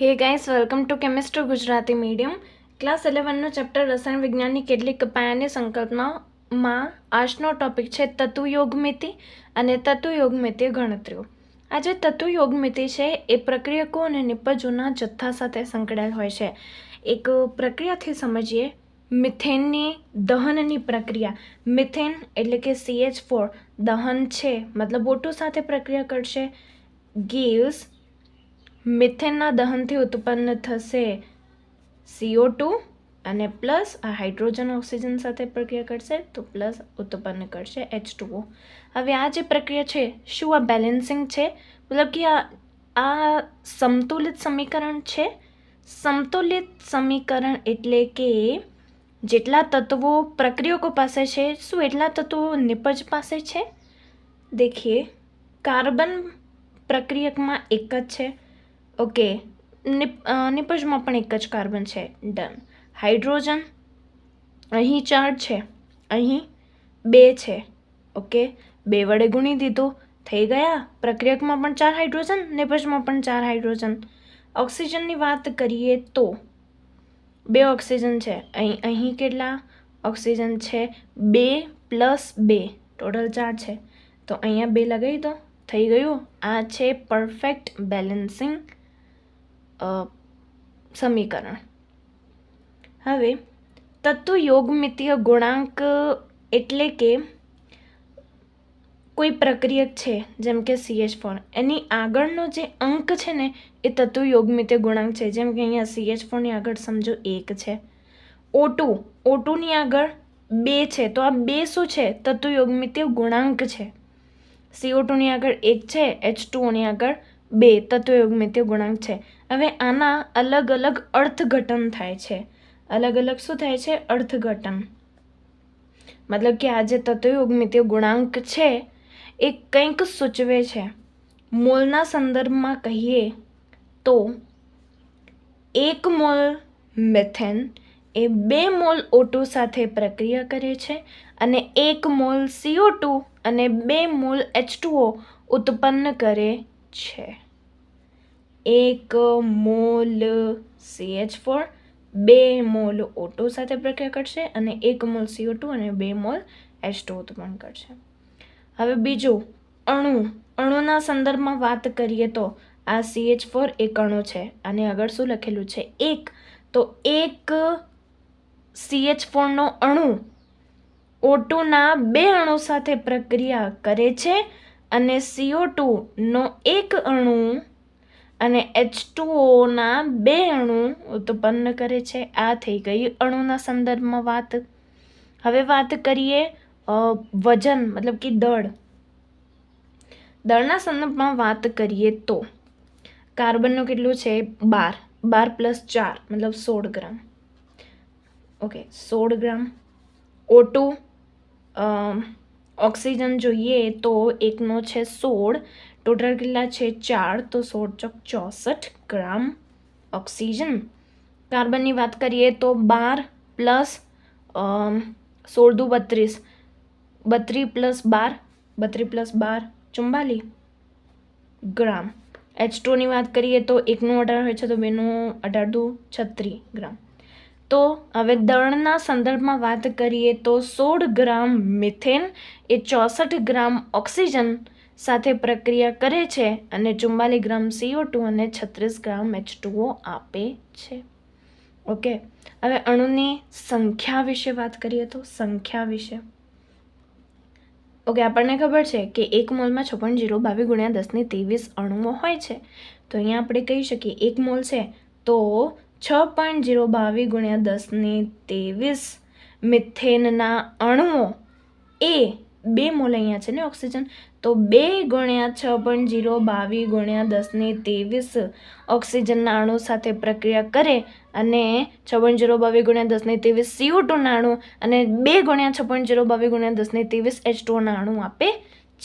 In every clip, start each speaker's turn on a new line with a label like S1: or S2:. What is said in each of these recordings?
S1: હે guys, welcome to chemistry Gujarati medium. Class 11નું chapter રસાયણ વિજ્ઞાનની કેટલીક પાયાની સંકલ્પનામાં આજનો ટોપિક છે તતુયોગમિતિ અને તતુયોગમિતીય ગણતરીઓ. આ જે તતુયોગમિતિ છે એ પ્રક્રિયકો અને નિપજોના જથ્થા સાથે સંકળાયેલ હોય છે. એક પ્રક્રિયાથી સમજીએ, મિથેનની દહનની પ્રક્રિયા. મિથેન એટલે કે CH4 દહન છે, મતલબ O2 સાથે પ્રક્રિયા કરશે, gives મિથેનના દહનથી ઉત્પન્ન થશે CO2 અને પ્લસ આ હાઇડ્રોજન ઓક્સિજન સાથે પ્રક્રિયા કરશે તો પ્લસ ઉત્પન્ન કરશે H2O. હવે આ જે પ્રક્રિયા છે શું આ બેલેન્સિંગ છે? મતલબ કે આ સમતુલિત સમીકરણ છે. સમતુલિત સમીકરણ એટલે કે જેટલા તત્વો પ્રક્રિયકો પાસે છે શું એટલા તત્વો નિપજ પાસે છે? દેખીએ, કાર્બન પ્રક્રિયકમાં એક જ છે. ઓકે, નિપજમાં પણ એક જ કાર્બન છે. ડન. હાઇડ્રોજન અહીં 4 છે, અહીં 2 છે. ઓકે, 2 વડે ગુણી દીધું, થઈ ગયા. પ્રક્રિયકમાં પણ 4 હાઇડ્રોજન, નિપજમાં પણ 4 હાઇડ્રોજન. ઓક્સિજનની વાત કરીએ તો 2 ઓક્સિજન છે. અહીં કેટલા ઓક્સિજન છે? 2 + 2, ટોટલ 4 છે. તો અહીંયા 2 લગાવી દો, થઈ ગયું. આ છે પરફેક્ટ બેલેન્સિંગ સમીકરણ. હવે તતુયોગમિતીય ગુણાંક એટલે કે કોઈ પ્રક્રિયક છે જેમ કે CH4, એની આગળનો જે અંક છે ને એ તતુયોગમિતીય ગુણાંક છે. જેમ કે અહીંયા CH4 ની આગળ સમજો 1 છે. O2 ની આગળ 2 છે, તો આ 2 શું છે? તતુયોગમિતીય ગુણાંક છે. CO2 ની આગળ 1 છે, H2O ની આગળ 2 તતુયોગમિતીય ગુણાંક છે. હવે આના અલગ અલગ અર્થઘટન થાય છે. અલગ અલગ શું થાય છે? અર્થઘટન. મતલબ કે આ જે તતુયોગમિતીય ગુણાંક છે એ કંઈક સૂચવે છે. મોલના સંદર્ભમાં કહીએ તો 1 મોલ મિથેન એ 2 મોલ O2 સાથે પ્રક્રિયા કરે છે અને 1 મોલ CO2 અને 2 મોલ H2O ઉત્પન્ન કરે છે. 1 મોલ CH4 2 મોલ O2 સાથે પ્રક્રિયા કરશે અને 1 મોલ CO2 અને 2 મોલ H2O ઉત્પન્ન કરશે. હવે બીજું, અણુના સંદર્ભમાં વાત કરીએ તો આ CH4 એક અણુ છે અને આગળ શું લખેલું છે? 1. તો 1 CH4 નો અણુ O2 ના 2 અણુ સાથે પ્રક્રિયા કરે છે અને CO2 નો એક અણુ અને H2O ના 2 અણુ ઉત્પન્ન કરે છે. આ થઈ ગઈ અણુના સંદર્ભમાં વાત. હવે વાત કરીએ વજન, મતલબ કે દળના સંદર્ભમાં વાત કરીએ તો કાર્બનનું કેટલું છે? 12 + 4 મતલબ 16 ગ્રામ. ઓકે, 16 ગ્રામ. O2 ઓક્સિજન જોઈએ તો એકનો છે 16, ટોટલ કેટલા છે? 4, તો 16 × 64 ગ્રામ ઓક્સિજન. કાર્બનની વાત કરીએ તો 12 + 16 દુ 32, 32 + 12, 32 + 12 44 ગ્રામ. H2O ની વાત કરીએ તો 1નું 18 હોય છે તો 2નું 18 દુ 36 ગ્રામ. તો હવે દળના સંદર્ભમાં વાત કરીએ તો 16 ગ્રામ મિથેન એ 64 ગ્રામ ઓક્સિજન સાથે પ્રક્રિયા કરે છે અને 44 ગ્રામ CO2 અને 36 ગ્રામ H2O આપે છે. ઓકે, હવે અણુની સંખ્યા વિશે વાત કરીએ તો સંખ્યા વિશે. ઓકે, આપણને ખબર છે કે 1 મોલમાં 6.022 × 1023 અણુઓ હોય છે. તો અહીંયા આપણે કહી શકીએ 1 મોલ છે તો 6.022 × 1023 મિથેનના અણુઓ એ 2 મોલ અહીંયા છે ને ઓક્સિજન, તો 2 × 6.022 × 1023 ઓક્સિજનના અણુ સાથે પ્રક્રિયા કરે અને 6.022 × 1023 CO2 ના અણુ અને 2 × 6.022 × 1023 H2O ના અણુ આપે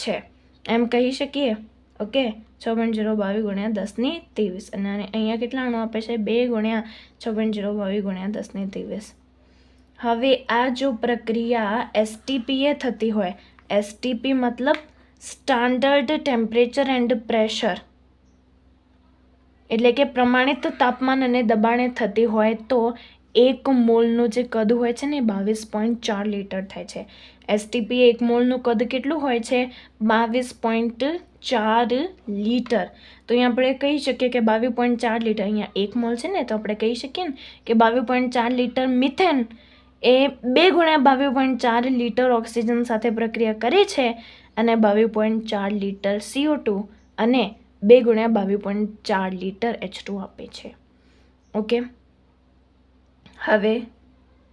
S1: છે. એમ કહી શકીએ. ઓકે, 6.022 × 1023 અને અહીંયા કેટલા અણુ આપે છે? 2 × 6.022 × 1023. હવે આ જો પ્રક્રિયા STP એ થતી હોય, STP મતલબ સ્ટાન્ડર્ડ ટેમ્પરેચર એન્ડ પ્રેશર, એટલે કે પ્રમાણિત તાપમાન અને દબાણે થતી હોય તો 1 મોલનું જે કદ હોય છે ને 22.4 લીટર થાય છે. એસટીપી 1 મોલનું કદ કેટલું હોય છે? 22.4 લીટર. તો અહીંયા આપણે કહી શકીએ કે 22.4 લીટર, અહીંયા 1 મોલ છે ને તો આપણે કહી શકીએ ને કે 22.4 લીટર મિથેન એ 2 × 22.4 લીટર ઓક્સિજન સાથે પ્રક્રિયા કરે છે અને 22.4 લીટર CO2 અને 2 × 22.4 લીટર H2 આપે છે. ઓકે, હવે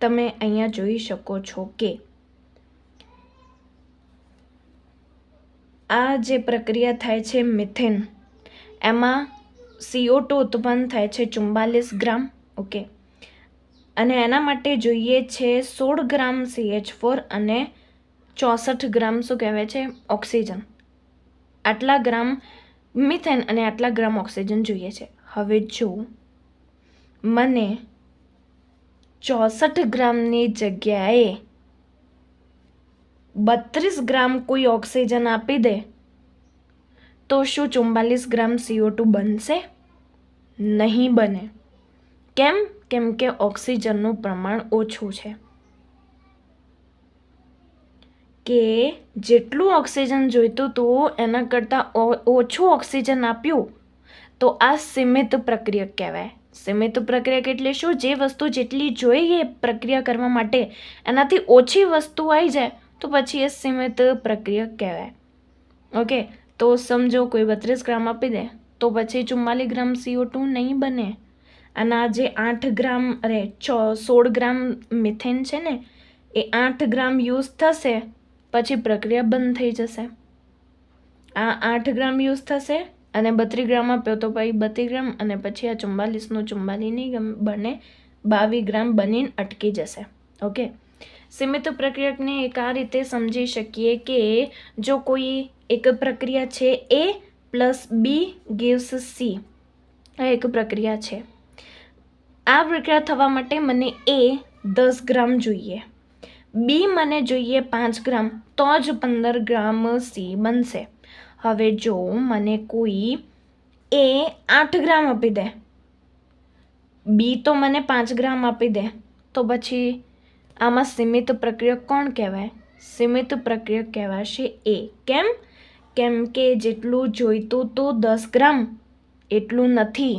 S1: તમે અહીંયા જોઈ શકો છો કે આ જે પ્રક્રિયા થાય છે મિથેન, એમાં CO2 ઉત્પન્ન થાય છે 44 ગ્રામ. ઓકે, અને એના માટે જોઈએ છે 16 ગ્રામ CH4 અને 64 ગ્રામ શું કહેવાય છે? ઓક્સિજન. આટલા ગ્રામ મિથેન અને આટલા ગ્રામ ઓક્સિજન જોઈએ છે. હવે જો મને 64 ગ્રામની જગ્યાએ 32 ગ્રામ કોઈ ઓક્સિજન આપી દે તો શું 44 ગ્રામ CO2 બનશે? નહીં બને. કેમ? કેમ કે ઓક્સિજનનું પ્રમાણ ઓછું છે. કે જેટલું ઓક્સિજન જોઈતું હતું એના કરતાં ઓછું ઓક્સિજન આપ્યું તો આ સીમિત પ્રક્રિયક કહેવાય. સીમિત પ્રક્રિયક એટલે શું? જે વસ્તુ જેટલી જોઈએ પ્રક્રિયા કરવા માટે એનાથી ઓછી વસ્તુ આવી જાય તો પછી એ સીમિત પ્રક્રિયક કહેવાય. ઓકે, તો સમજો કોઈ 32 ગ્રામ આપી દે તો પછી 44 ગ્રામ CO2 નહીં બને. અને આ જે 16 ગ્રામ મિથેન છે ને એ 8 ગ્રામ યુઝ થશે પછી પ્રક્રિયા બંધ થઈ જશે. આ 8 ગ્રામ યુઝ થશે અને 32 ગ્રામ આપ્યો તો પછી 32 ગ્રામ અને પછી આ 44નું 44 નહીં બને, 22 ગ્રામ બનીને અટકી જશે. ઓકે, સીમિત પ્રક્રિયકને એક આ રીતે સમજી શકીએ કે જો કોઈ એક પ્રક્રિયા છે A + B gives C, આ એક પ્રક્રિયા છે. આ પ્રક્રિયા થવા માટે મને A 10 ગ્રામ જોઈએ, B મને જોઈએ 5 ગ્રામ, તો જ 15 ગ્રામ C બનશે. હવે જો મને કોઈ A 8 ગ્રામ આપી દે, B તો મને 5 ગ્રામ આપી દે તો પછી આમાં સીમિત પ્રક્રિયક કોણ કહેવાય? સીમિત પ્રક્રિયક કહેવાશે A. કેમ? કેમ કે જેટલું જોઈતું તો 10 ગ્રામ એટલું નથી.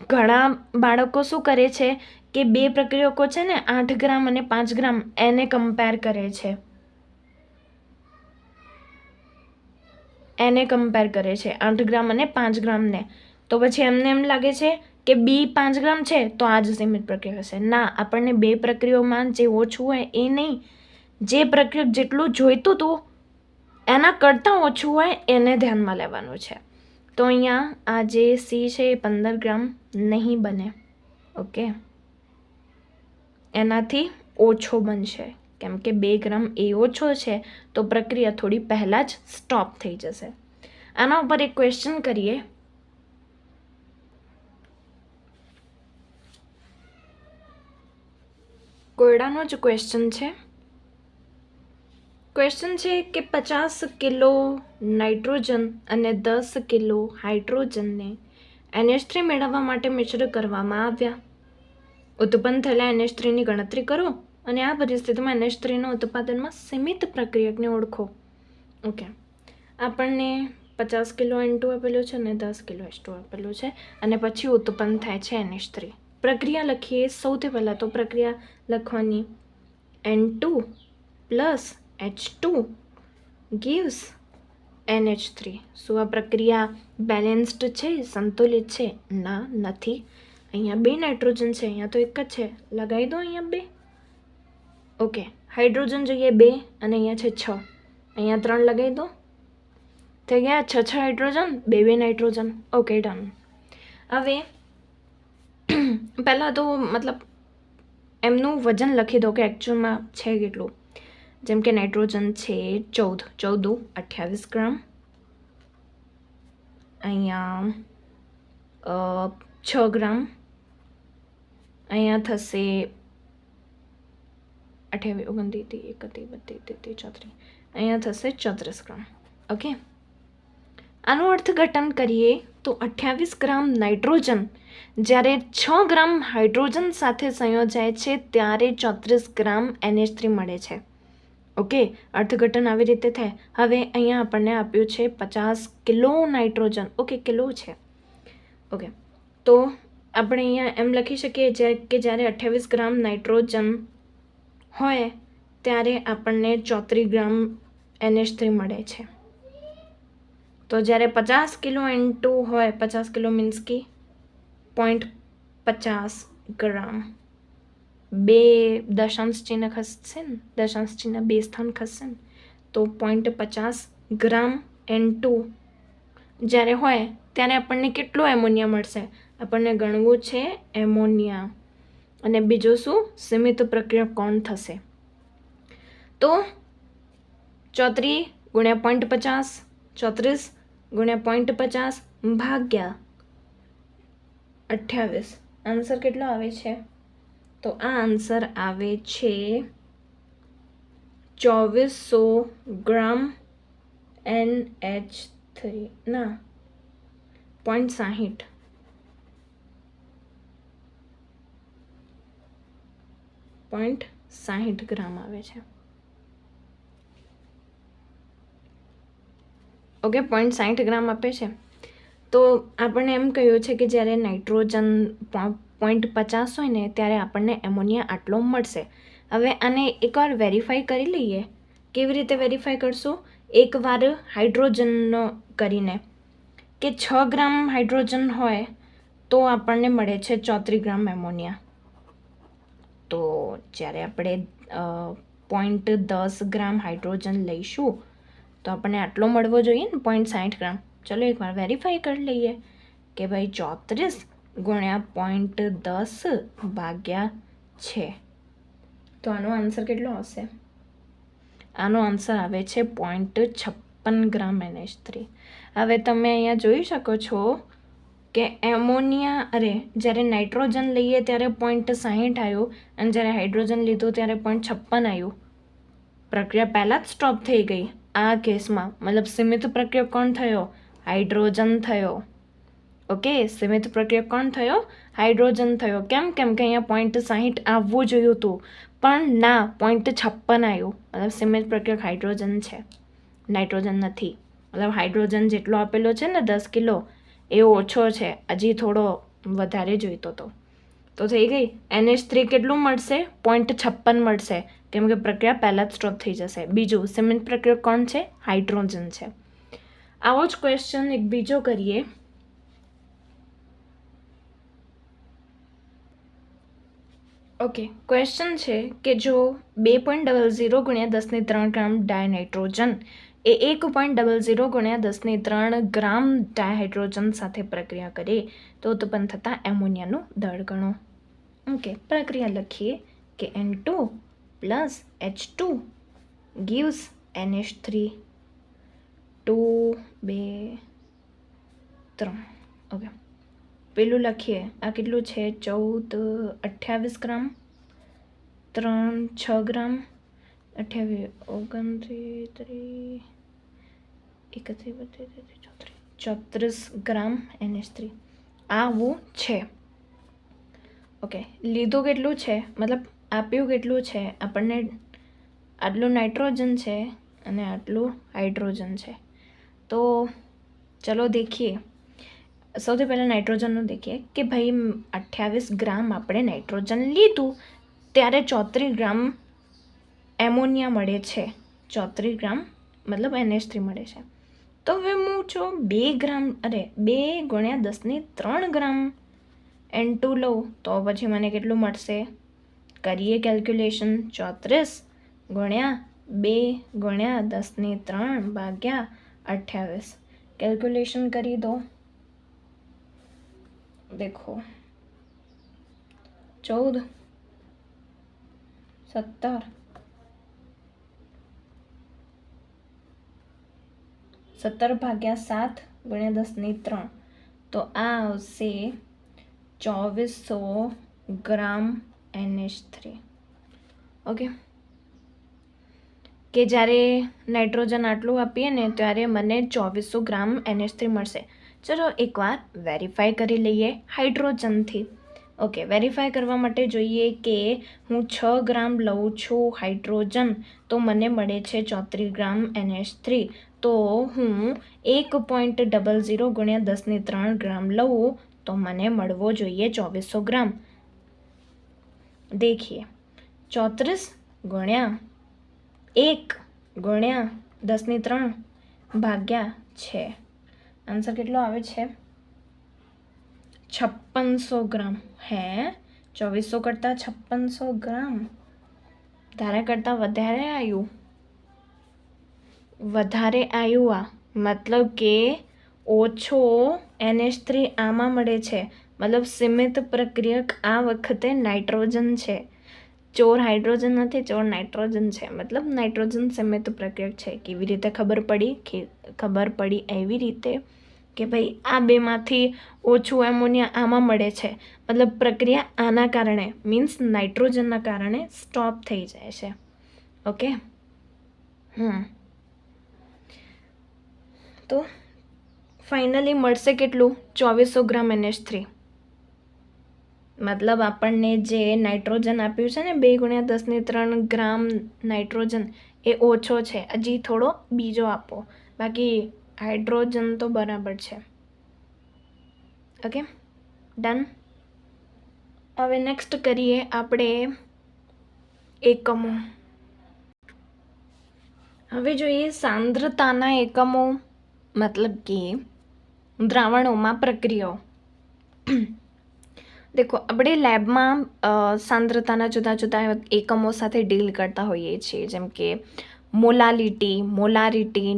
S1: ઘણા બાળકો શું કરે છે કે બે પ્રક્રિયકો છે ને 8 ગ્રામ અને 5 ગ્રામ એને કમ્પેર કરે છે. 8 ગ્રામ અને 5 ગ્રામને. તો પછી એમને એમ લાગે છે કે B 5 ગ્રામ છે તો આ જ સીમિત પ્રક્રિયા હશે. ના, આપણને બે પ્રક્રિયાઓમાં જે ઓછું હોય એ નહીં, જે પ્રક્રિયક જેટલું જોઈતું હતું એના કરતાં ઓછું હોય એને ધ્યાનમાં લેવાનું છે. તો અહીંયા આ જે C છે એ 15 ગ્રામ નહીં બને. ઓકે, એનાથી ઓછો બનશે કેમ કે 2 ગ્રામ એ ઓછો છે તો પ્રક્રિયા થોડી પહેલાં જ સ્ટોપ થઈ જશે. આના ઉપર એક ક્વેશ્ચન કરીએ. કોયડાનો જ ક્વેશ્ચન છે. ક્વેશ્ચન છે કે 50 કિલો નાઇટ્રોજન અને 10 કિલો હાઇડ્રોજનને NH3 મેળવવા માટે મિશ્ર કરવામાં આવ્યા. ઉત્પન્ન થયેલા NH3ની ગણતરી કરો અને આ પરિસ્થિતિમાં NH3ના ઉત્પાદનમાં સીમિત પ્રક્રિયકને ઓળખો. ઓકે, આપણને 50 કિલો N2 આપેલું છે અને 10 કિલો H2 આપેલું છે અને પછી ઉત્પન્ન થાય છે NH3. પ્રક્રિયા લખીએ. સૌથી પહેલાં તો પ્રક્રિયા લખવાની N2 + H2 gives NH3. શું આ પ્રક્રિયા બેલેન્સ્ડ છે, સંતુલિત છે? ના, નથી. અહીંયા 2 નાઇટ્રોજન છે, અહીંયા તો એક જ છે, લગાવી દો અહીંયા 2. ઓકે, હાઇડ્રોજન જોઈએ 2 અને અહીંયા છે 6, અહીંયા 3 લગાવી દો, થઈ ગયા 6 હાઇડ્રોજન, 2 નાઇટ્રોજન. Okay, done. હવે પહેલાં તો મતલબ એમનું વજન લખી દો કે એકચ્યુઅલમાં છે કેટલું. જેમ કે નાઇટ્રોજન છે 14 × 28 ગ્રામ, અહીંયા 6 ગ્રામ, અહીંયા થશે 28, 29, 31, 32, 33, અહીંયા થશે 34 ગ્રામ. ઓકે, આનું અર્થઘટન કરીએ તો 28 ગ્રામ નાઇટ્રોજન જ્યારે 6 ગ્રામ હાઇડ્રોજન સાથે સંયોજાય છે ત્યારે 34 ગ્રામ NH3 મળે છે. ઓકે, અર્થઘટન આવી રીતે થાય. હવે અહીંયા આપણને આપ્યું છે 50 કિલો નાઇટ્રોજન. ઓકે, કિલો છે. ઓકે, તો આપણે અહીંયા એમ લખી શકીએ કે જ્યારે 28 ગ્રામ નાઇટ્રોજન હોય ત્યારે આપણને 34 ગ્રામ NH3 મળે છે. તો જ્યારે 50 કિલો ઇન્ટુ હોય, 50 કિલો મીન્સ કે 0.50 ગ્રામ, 2 દશાંશ ચિહ્ન ખસશે ને, દશાંશ ચિહ્ન 2 સ્થાન ખસશે ને, તો 0.50 ગ્રામ ઇન્ટુ જ્યારે હોય ત્યારે આપણને કેટલો એમોનિયા મળશે? આપણને ગણવું છે એમોનિયા. અને બીજું શું? સીમિત પ્રક્રિયા કોણ થશે? તો 34 ગુણ્યા 0.50, 34 ગુણ્યા 0.50 ભાગ્યા 28. આન્સર કેટલો આવે છે? તો આ આન્સર આવે છે 2400 ગ્રામ NH3 ના 0.60. ગ્રામ આવે છે. ઓકે, 0.60 ગ્રામ આપે છે. તો આપણને એમ કહ્યું છે કે જ્યારે નાઇટ્રોજન 0.50 હોય ને ત્યારે આપણને એમોનિયા આટલો મળશે. હવે આને એકવાર વેરીફાઈ કરી લઈએ. કેવી રીતે વેરીફાઈ કરશું? એકવાર હાઇડ્રોજનનો કરીને કે 6 ગ્રામ હાઇડ્રોજન હોય તો આપણને મળે છે 34 ગ્રામ એમોનિયા. તો જ્યારે આપણે 0.10 ગ્રામ હાઇડ્રોજન લઈશું તો આપણને આટલો મળવો જોઈએ ને, 0.60 ગ્રામ. ચલો એકવાર વેરીફાઈ કરી લઈએ કે ભાઈ 34 ગુણ્યા 0.10 ભાગ્યા છે. તો આનો આન્સર કેટલો આવશે? આનો આન્સર આવે છે 0.56 ગ્રામ NH3. હવે તમે અહીંયા જોઈ શકો છો કે એમોનિયા જ્યારે નાઇટ્રોજન લઈએ ત્યારે 0.60 આવ્યું અને જ્યારે હાઇડ્રોજન લીધું ત્યારે 0.56 આવ્યું. પ્રક્રિયા પહેલાં જ સ્ટોપ થઈ ગઈ. આ કેસમાં મતલબ સીમિત પ્રક્રિયા કોણ થયો? હાઇડ્રોજન થયો. ઓકે, સીમિત પ્રક્રિયા કોણ થયો? હાઇડ્રોજન થયો. કેમ કે અહીંયા 0.60 આવવું જોયું હતું પણ ના, 0.56 આવ્યું. મતલબ સીમિત પ્રક્રિયા હાઇડ્રોજન છે, નાઇટ્રોજન નથી. મતલબ હાઇડ્રોજન જેટલો આપેલો છે ને 10 કિલો એ ઓછો છે, હજી થોડો વધારે જોઈતો હતો. તો થઈ ગઈ. NH3 કેટલું મળશે? 0.56 મળશે કેમ કે પ્રક્રિયા પહેલાં જ સ્ટોપ થઈ જશે. બીજું સીમિત પ્રક્રિયા કોણ છે? હાઇડ્રોજન છે. આવો જ ક્વેશ્ચન એક બીજો કરીએ. ઓકે, ક્વેશ્ચન છે કે જો 2.00 ગુણ્યા 10³ ગ્રામ ડાયનાઇટ્રોજન એ 1.00 ગુણ્યા 10³ ગ્રામ ડાયહાઇડ્રોજન સાથે પ્રક્રિયા કરે તો ઉત્પન્ન થતા એમોનિયાનું દળ ગણો. ઓકે, પ્રક્રિયા લખીએ કે N2 + H2 gives NH3 2 2 3. Okay, પેલું લખીએ. આ કેટલું છે? 14 28 ગ્રામ, 3 6 ગ્રામ, 28 29 31 34 ગ્રામ NH3 આવું છે. ઓકે, લીધું કેટલું છે? મતલબ આપ્યું કેટલું છે? આપણને આટલું નાઇટ્રોજન છે અને આટલું હાઇડ્રોજન છે. તો ચલો દેખીએ. સૌથી પહેલાં નાઇટ્રોજનનું દેખીએ કે ભાઈ 28 ગ્રામ આપણે નાઇટ્રોજન લીધું ત્યારે 34 ગ્રામ એમોનિયા મળે છે. 34 ગ્રામ મતલબ NH3 મળે છે. તો હવે હું 2 ગ્રામ 2 ગુણ્યા 10³ ગ્રામ N2 લઉં તો પછી મને કેટલું મળશે? કરીએ કેલ્ક્યુલેશન. 34 ગુણ્યા 2 ગુણ્યા 10³ ભાગ્યા 28. કેલ્ક્યુલેશન કરી દો. देखो 14 17 17 ભાગ્યા 7 ગુણ્યા 10³ તો આ આવશે 2400 ગ્રામ NH3. ઓકે, કે જ્યારે નાઇટ્રોજન આટલું આપીએ ને ત્યારે મને 2400 ગ્રામ NH3 મળશે. ચલો એકવાર વેરીફાઈ કરી લઈએ હાઇડ્રોજનથી. ઓકે, વેરીફાઈ કરવા માટે જોઈએ કે હું 6 ગ્રામ લઉં છું હાઇડ્રોજન તો મને મળે છે 34 ગ્રામ NH3. તો હું 1.00 ગુણ્યા 10³ ગ્રામ લઉં તો મને મળવો જોઈએ 2400 ગ્રામ. देखिए 34 गुण्या 1 गुण्या 10³ भाग्या 6 आंसर કેટલો આવે છે 5600 ગ્રામ. હે 2400 કરતાં 5600 ગ્રામ ધારા કરતાં વધારે આવ્યું આ મતલબ કે ઓછો NH3 આમાં મળે છે. મતલબ સીમિત પ્રક્રિયક આ વખતે નાઇટ્રોજન છે. ચોર હાઇડ્રોજન નથી, ચોર નાઇટ્રોજન છે. મતલબ નાઇટ્રોજન સીમિત પ્રક્રિયક છે. કેવી રીતે ખબર પડી એવી રીતે કે ભાઈ આ બેમાંથી ઓછું એમોનિયા આમાં મળે છે. મતલબ પ્રક્રિયા આના કારણે મીન્સ નાઇટ્રોજનના કારણે સ્ટોપ થઈ જાય છે. ઓકે, તો ફાઇનલી મળશે કેટલું 2400 ગ્રામ NH3. મતલબ આપણને જે નાઇટ્રોજન આપ્યું છે ને 2 × 10³ ગ્રામ નાઇટ્રોજન એ ઓછો છે. હજી થોડો બીજો આપો, બાકી હાઇડ્રોજન તો બરાબર છે. Okay, done. હવે નેક્સ્ટ કરીએ આપણે એકમો. હવે જોઈએ સાંદ્રતાના એકમો, મતલબ કે દ્રાવણોમાં પ્રક્રિયાઓ. દેખો આપણે લેબમાં સાંદ્રતાના જુદા જુદા એકમો સાથે ડીલ કરતા હોઈએ છીએ, જેમ કે મોલારિટી,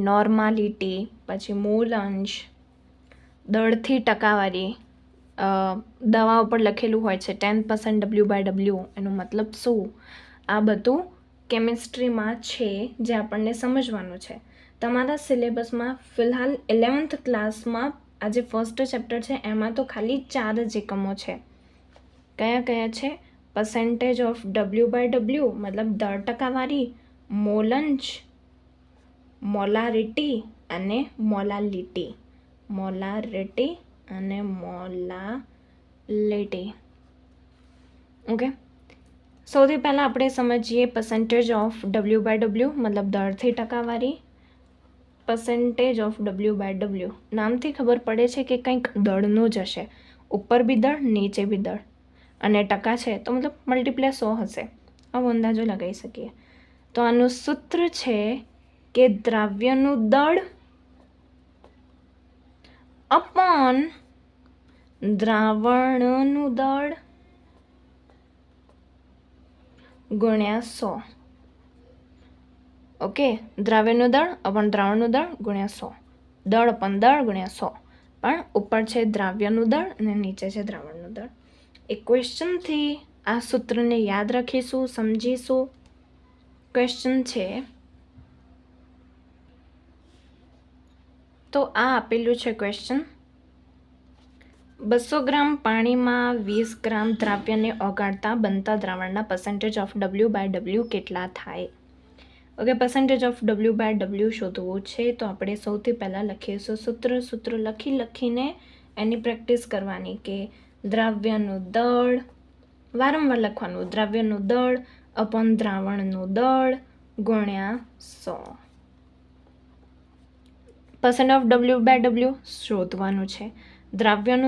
S1: નોર્માલિટી, પછી મોલ અંશ, દળથી ટકાવારી. દવા ઉપર લખેલું હોય છે 10% W/W, એનો મતલબ શું? આ બધું કેમિસ્ટ્રીમાં છે જે આપણને સમજવાનું છે. તમારા સિલેબસમાં ફિલહાલ 11th ક્લાસમાં આ જે ફર્સ્ટ ચેપ્ટર છે એમાં તો ખાલી 4 જ એકમો છે. કયા છે? percentage of W/W મતલબ દળ ટકાવારી, મોલંશ, મોલારિટી અને મોલાલિટી. ઓકે, સૌથી પહેલાં આપણે સમજીએ percentage of W/W મતલબ દળથી ટકાવારી. percentage of W/W નામથી ખબર પડે છે કે કંઈક દળનું જ હશે, ઉપર બી દળ નીચે બી દળ, અને ટકા છે તો મતલબ મલ્ટીપ્લાય 100 હશે. આવો અંદાજો લગાવી શકીએ. તો આનું સૂત્ર છે કે દ્રાવ્યનું દળ અપોન દ્રાવણનું દળ ગુણ્યા 100. ઓકે, દ્રાવ્યનું દળ અપોન દ્રાવણનું દળ ગુણ્યા 100. દળ અપોન દળ ગુણ્યા 100. પણ ઉપર છે દ્રાવ્યનું દળ અને નીચે છે દ્રાવણનું દળ. એક ક્વેશ્ચનથી આ સૂત્રને યાદ રાખીશું, સમજીશું. ક્વેશ્ચન છે, તો આ આપેલું છે ક્વેશ્ચન. 200 ગ્રામ પાણીમાં 20 ગ્રામ દ્રાવ્યને ઓગાળતા બનતા દ્રાવણના percentage of W/W કેટલા થાય? ઓકે, percentage of W/W શોધવું છે તો આપણે સૌથી પહેલાં લખીશું સૂત્ર લખીને એની પ્રેક્ટિસ કરવાની કે દ્રાવ્યનું દળ, વારંવાર લખવાનું, દ્રાવ્યનું દળ અપોન દ્રાવણનું દળ ગુણ્યા 100. percent of W/W શોધવાનું છે. દ્રાવ્યનું